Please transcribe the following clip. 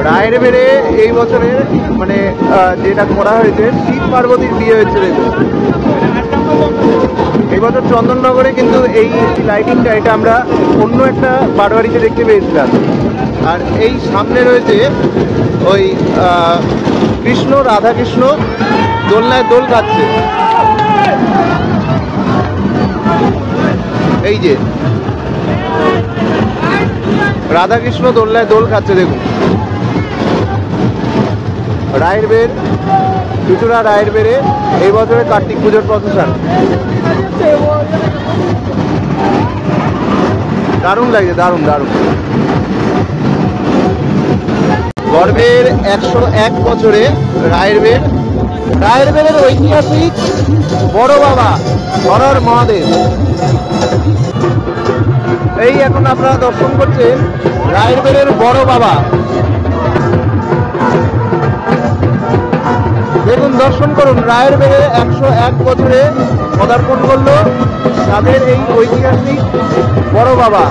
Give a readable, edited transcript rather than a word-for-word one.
রায়ের বেড়ে এই বছরের মানে যেটা করা হয়েছে, শিব পার্বতীর বিয়ে হয়েছে। এই বছর চন্দননগরে কিন্তু এই লাইটিংটা এটা আমরা অন্য একটা বারবাড়িতে দেখতে পেয়েছিলাম। আর এই সামনে রয়েছে ওই কৃষ্ণ রাধাকৃষ্ণ দোলনায় দোল খাচ্ছে। এই যে রাধাকৃষ্ণ দোলনায় দোল খাচ্ছে দেখুন। রায়ের বেড়, চুচুড়া রায়ের বেড়ে এই বছরের কার্তিক পুজোর প্রসেশন। দারুণ লাগছে, দারুণ দারুণ। গর্বের 101 বছরে রায়ের বেড়, রায়ের বেড়ের ঐতিহাসিক বড় বাবা হরহর মহাদেব। এই এখন আপনারা দর্শন করছেন রায়ের বেড়ের বড় বাবা। দেখুন, দর্শন করুন, রায়ের বেড়ে 101 বছরে পদার্পণ করলো তাদের এই ঐতিহাসিক বড় বাবা।